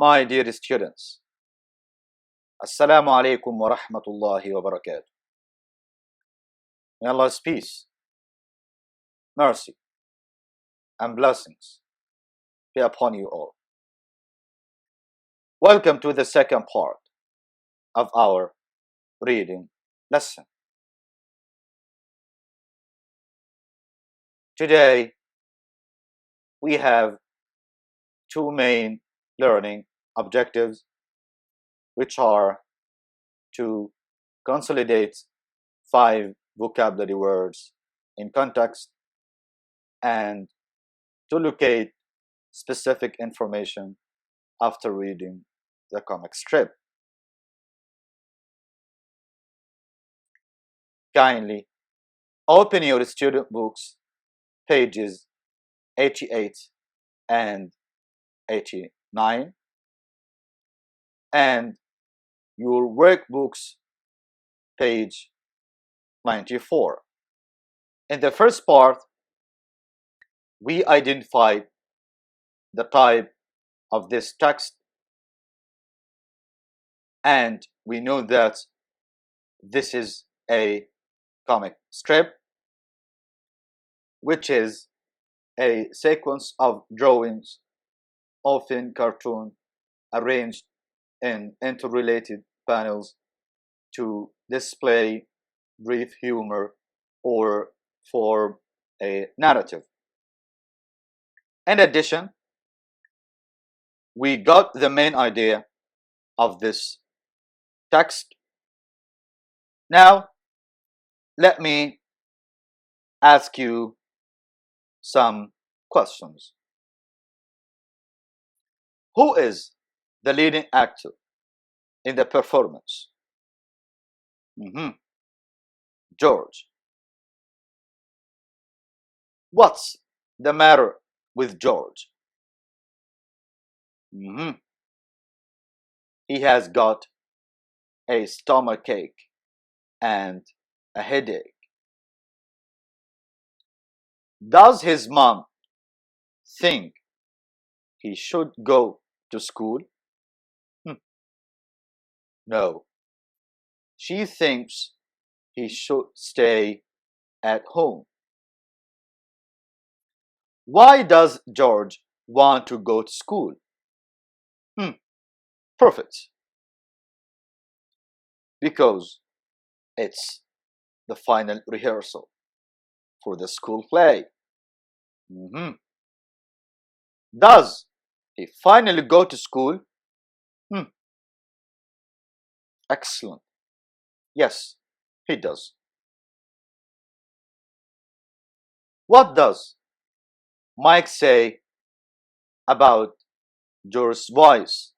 My dear students, Assalamu alaikum wa rahmatullahi wa barakatuh. May Allah's peace, mercy, and blessings be upon you all. Welcome to the second part of our reading lesson. Today, we have two main learning objectives, which are to consolidate 5 vocabulary words in context and to locate specific information after reading the comic strip. Kindly open your student books, pages 88 and 89, and your workbooks, page 94. In the first part, we identified the type of this text, and we know that this is a comic strip, which is a sequence of drawings, often cartoon, arranged in interrelated panels to display brief humor or form a narrative. In addition, we got the main idea of this text. Now, let me ask you some questions. Who is the leading actor in the performance? George. What's the matter with George? He has got a stomachache and a headache. Does his mom think he should go to school? No. She thinks he should stay at home. Why does George want to go to school? Perfect. Because it's the final rehearsal for the school play. Does he finally go to school? Excellent. Yes, he does. What does Mike say about George's voice?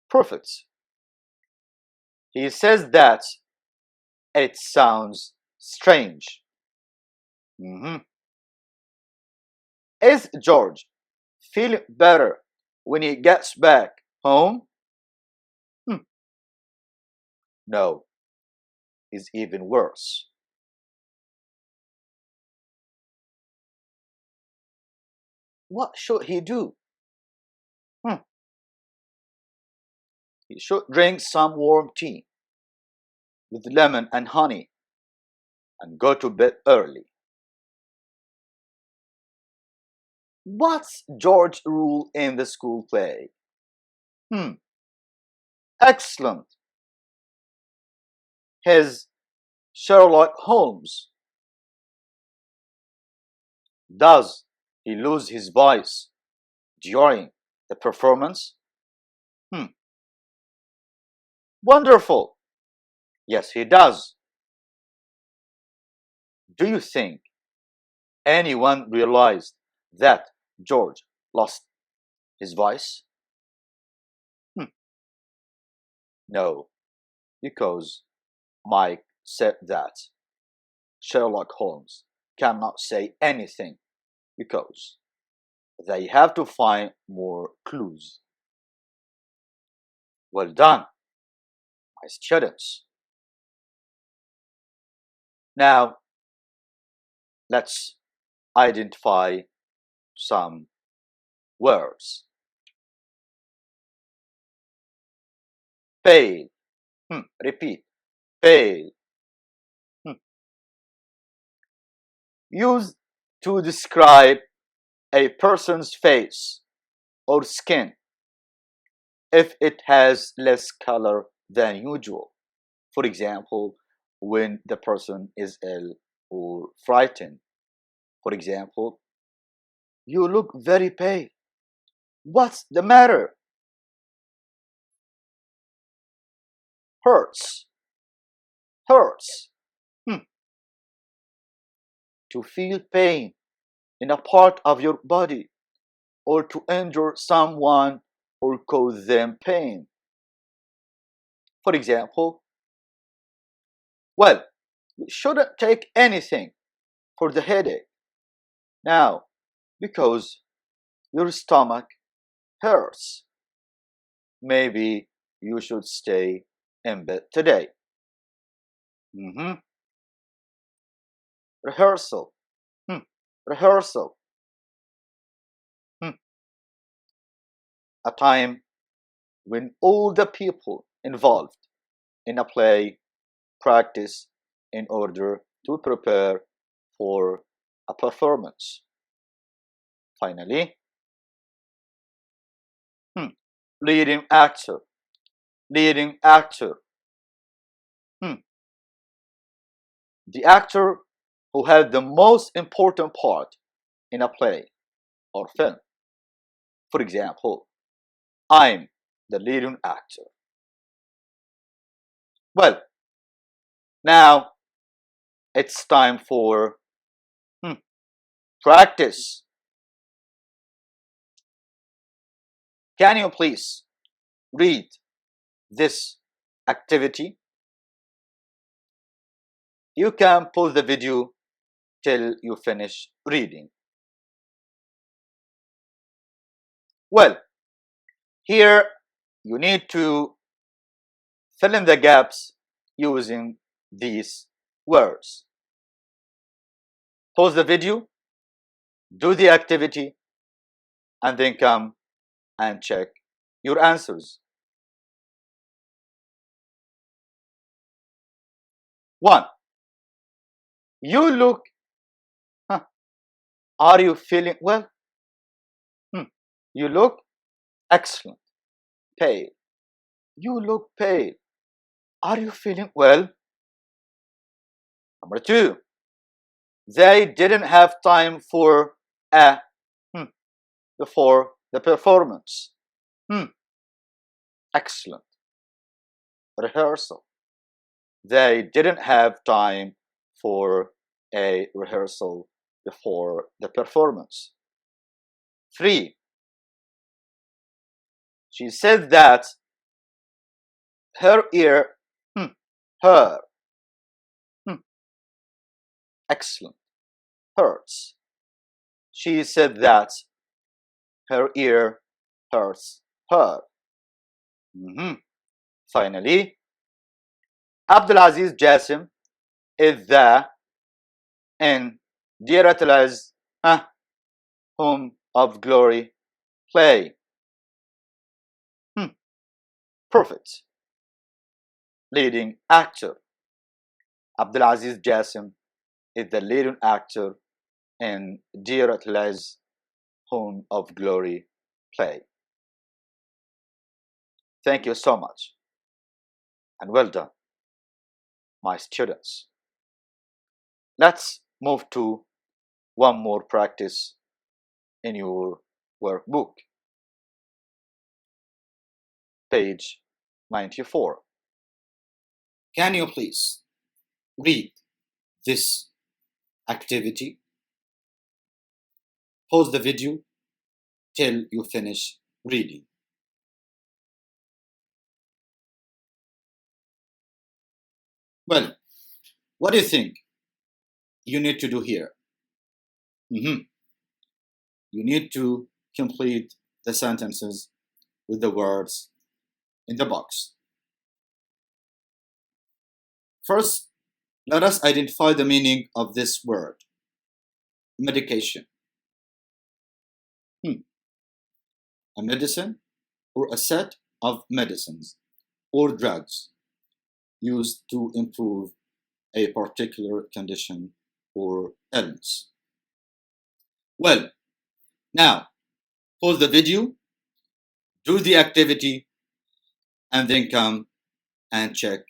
Perfect. He says that it sounds strange. Is George feeling better when he gets back home? No, he's even worse. What should he do? He should drink some warm tea with lemon and honey and go to bed early. What's George's rule in the school play? Excellent. His Sherlock Holmes. Does he lose his voice during the performance? Wonderful. Yes, he does. Do you think anyone realized that George lost his voice? No, because Mike said that Sherlock Holmes cannot say anything because they have to find more clues. Well done, my students. Now, let's identify some words. Pale. Repeat. Pale. Used to describe a person's face or skin if it has less color than usual. For example, when the person is ill or frightened. For example, you look very pale. What's the matter? Hurts. Hurts. To feel pain in a part of your body or to injure someone or cause them pain. For example, well, you shouldn't take anything for the headache now because your stomach hurts. Maybe you should stay in bed today. Rehearsal. Rehearsal. A time when all the people involved in a play practice in order to prepare for a performance. Finally, leading actor. Leading actor. The actor who had the most important part in a play or film. For example, I'm the leading actor. Well, now it's time for practice. Can you please read this activity? You can pause the video till you finish reading. Well, here you need to fill in the gaps using these words. Pause the video, do the activity, and then come and check your answers. 1. You look, are you feeling well? You look excellent. Pale. You look pale. Are you feeling well? Number 2. They didn't have time for before the performance. Excellent. Rehearsal. They didn't have time for a rehearsal before the performance. 3. She said that her ear, her, excellent, hurts. She said that her ear hurts her. Finally, Abdulaziz Jassim is the in Diratala's Home of Glory play. Perfect. Leading actor. Abdulaziz Jassim is the leading actor in Diratala's Home of Glory play. Thank you so much and well done, my students. Let's move to one more practice in your workbook. Page 94. Can you please read this activity? Pause the video till you finish reading. Well, what do you think you need to do here? You need to complete the sentences with the words in the box. First, let us identify the meaning of this word, medication. a medicine or a set of medicines or drugs used to improve a particular condition or illness. Well, now pause the video, do the activity, and then come and check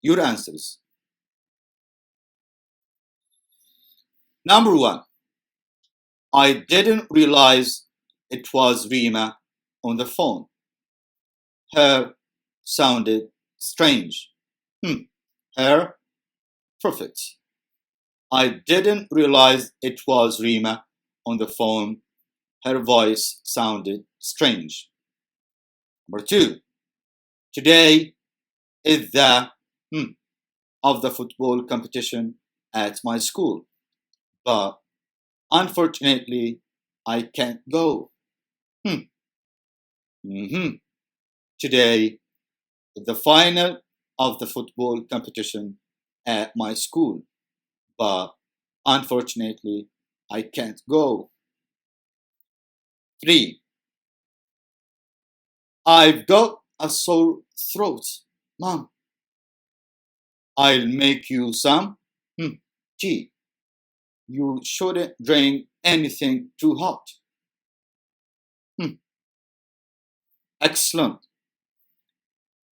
your answers. Number one, I didn't realize it was Rima on the phone. Her sounded strange. Her, perfect. I didn't realize it was Rima on the phone. Her voice sounded strange. Number two, today is the of the football competition at my school, but unfortunately, I can't go. Today is the final of the football competition at my school, but unfortunately, I can't go. 3. I've got a sore throat, Mom. I'll make you some tea. You shouldn't drink anything too hot. Excellent.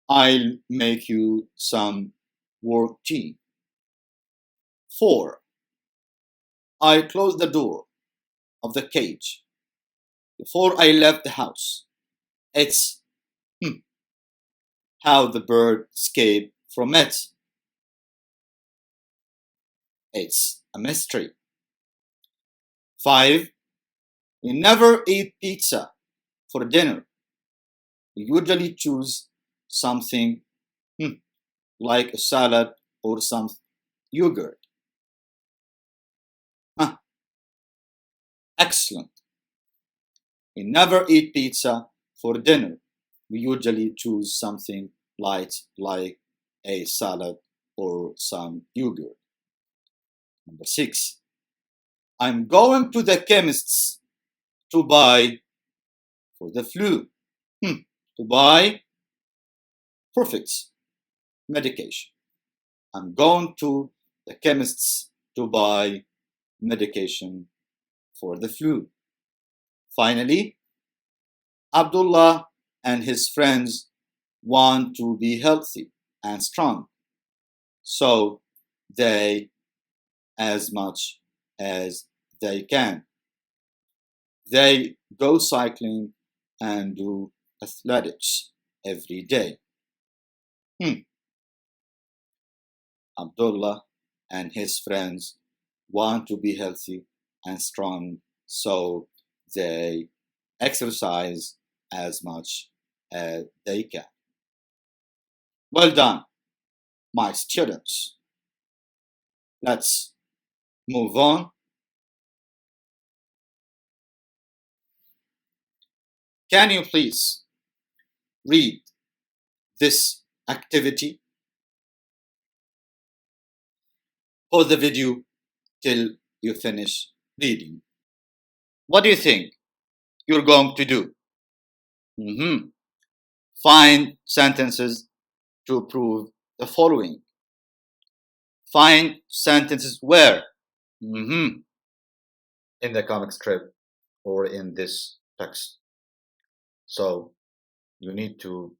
I'll make you some warm tea. 4. I closed the door of the cage before I left the house. It's how the bird escaped from it. It's a mystery. 5. We never eat pizza for dinner. We usually choose something like a salad or some yogurt. Excellent. We never eat pizza for dinner. We usually choose something light like a salad or some yogurt. Number 6. I'm going to the chemist's to buy for the flu. To buy perfect medication. I'm going to the chemist's to buy medication for the flu. Finally, Abdullah and his friends want to be healthy and strong, so they, as much as they can, they go cycling and do athletics every day. Abdullah and his friends want to be healthy and strong, so they exercise as much as they can. Well done, my students. Let's move on. Can you please read this activity? Pause the video till you finish reading. What do you think you're going to do? Find sentences to prove the following. Find sentences where? In the comic strip or in this text. So you need to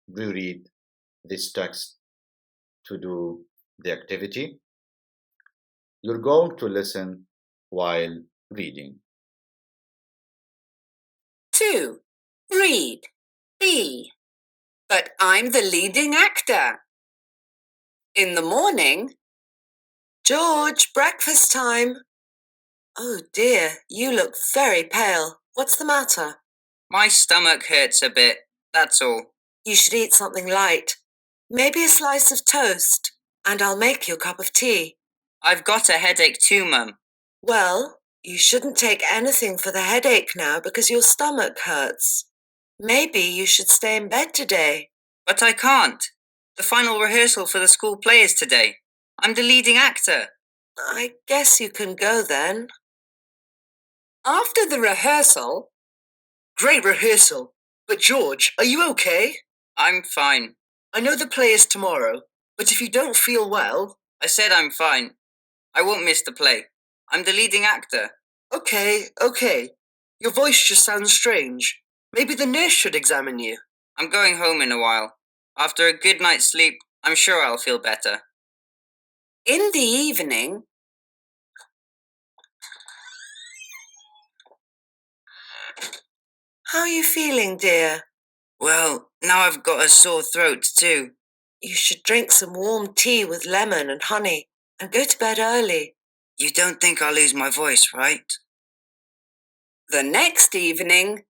reread this text to do the activity. You're going to listen while reading. 2. Read. B. But I'm the leading actor. In the morning. George, breakfast time. Oh dear, you look very pale. What's the matter? My stomach hurts a bit, that's all. You should eat something light. Maybe a slice of toast, and I'll make you a cup of tea. I've got a headache too, Mum. Well, you shouldn't take anything for the headache now because your stomach hurts. Maybe you should stay in bed today. But I can't. The final rehearsal for the school play is today. I'm the leading actor. I guess you can go then. After the rehearsal, Great rehearsal. But George, are you okay? I'm fine. I know the play is tomorrow, but if you don't feel well... I said I'm fine. I won't miss the play. I'm the leading actor. Okay. Your voice just sounds strange. Maybe the nurse should examine you. I'm going home in a while. After a good night's sleep, I'm sure I'll feel better. In the evening, how are you feeling, dear? Well, now I've got a sore throat too. You should drink some warm tea with lemon and honey and go to bed early. You don't think I'll lose my voice, right? The next evening...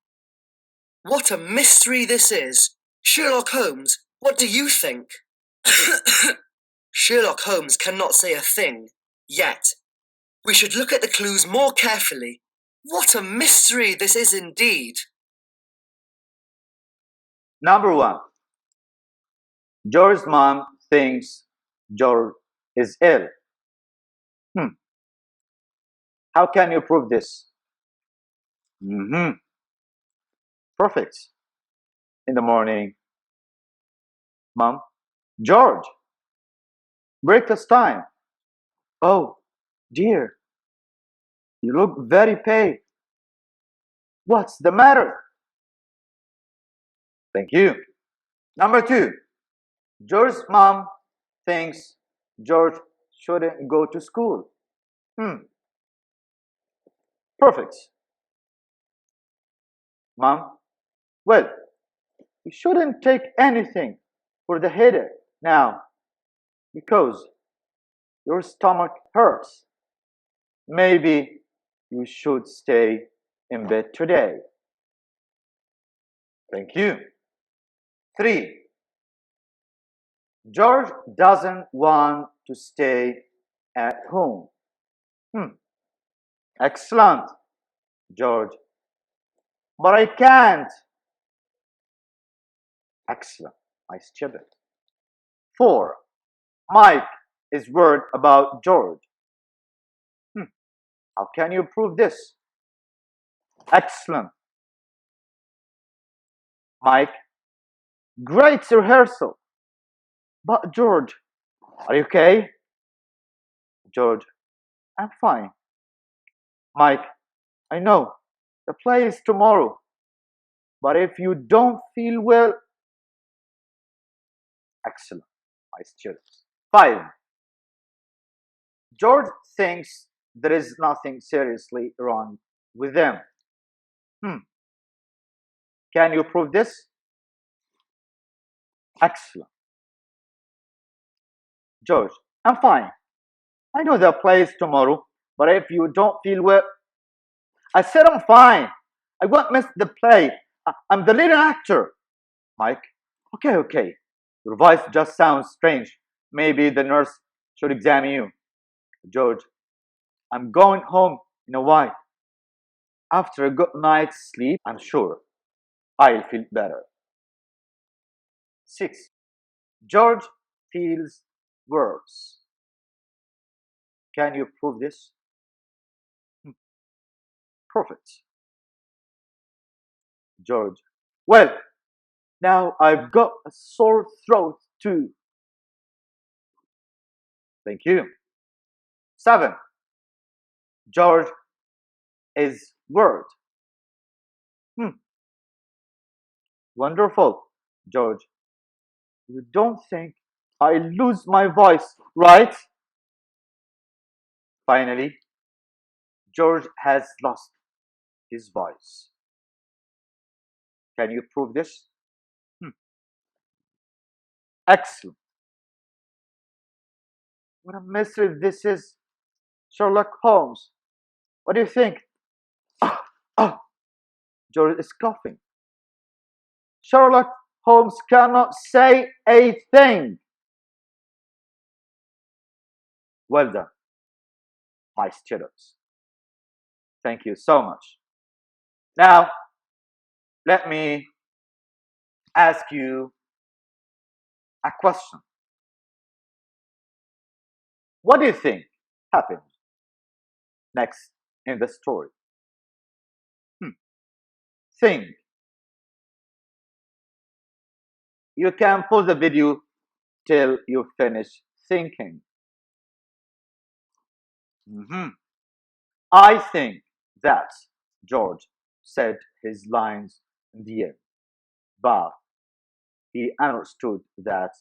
What a mystery this is. Sherlock Holmes, what do you think? Sherlock Holmes cannot say a thing, yet. We should look at the clues more carefully. What a mystery this is indeed. Number 1. George's mom thinks George is ill. How can you prove this? Perfect. In the morning, Mom, George, breakfast time. Oh, dear, you look very pale. What's the matter? Thank you. Number 2, George's mom thinks George shouldn't go to school. Perfect. Mom, well, you shouldn't take anything for the headache now because your stomach hurts. Maybe you should stay in bed today. Thank you. 3, George doesn't want to stay at home. Excellent, George. But I can't. Excellent, my student. 4, Mike is worried about George. How can you prove this? Excellent. Mike, great rehearsal. But George, are you okay? George, I'm fine. Mike, I know the play is tomorrow, but if you don't feel well... Excellent, my students. 5, George thinks there is nothing seriously wrong with them. Can you prove this? Excellent. George, I'm fine. I know the play is tomorrow, but if you don't feel well... I said I'm fine. I won't miss the play. I'm the leading actor. Mike, okay. Your voice just sounds strange. Maybe the nurse should examine you. George, I'm going home in a while. After a good night's sleep, I'm sure I'll feel better. 6, George feels worse. Can you prove this? Perfect. George, well, now I've got a sore throat too. Thank you. 7, George is worried. Wonderful, George. You don't think I lose my voice, right? Finally, George has lost his voice. Can you prove this? Excellent. What a mystery this is. Sherlock Holmes, what do you think? George is coughing. Sherlock Holmes cannot say a thing. Well done, my students. Thank you so much. Now, let me ask you a question. What do you think happened next in the story? Think You can pause the video till you finish thinking. Mhm. I think that George said his lines in the end, but he understood that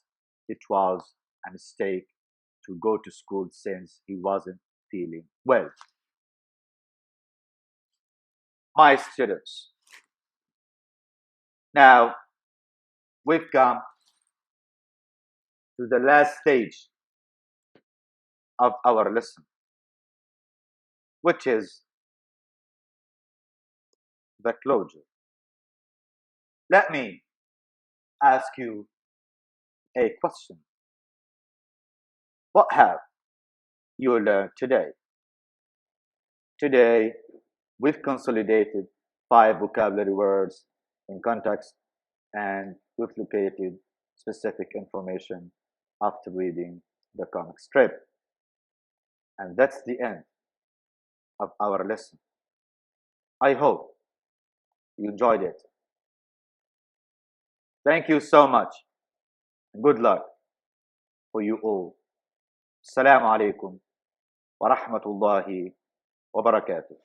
it was a mistake to go to school since he wasn't feeling well. My students, now we've come to the last stage of our lesson, which is the closure. Let me ask you a question. What have you learned today? Today, we've consolidated 5 vocabulary words in context and we've located specific information after reading the comic strip. And that's the end of our lesson. I hope you enjoyed it. Thank you so much and good luck for you all. Assalamu alaikum wa rahmatullahi wa barakatuh.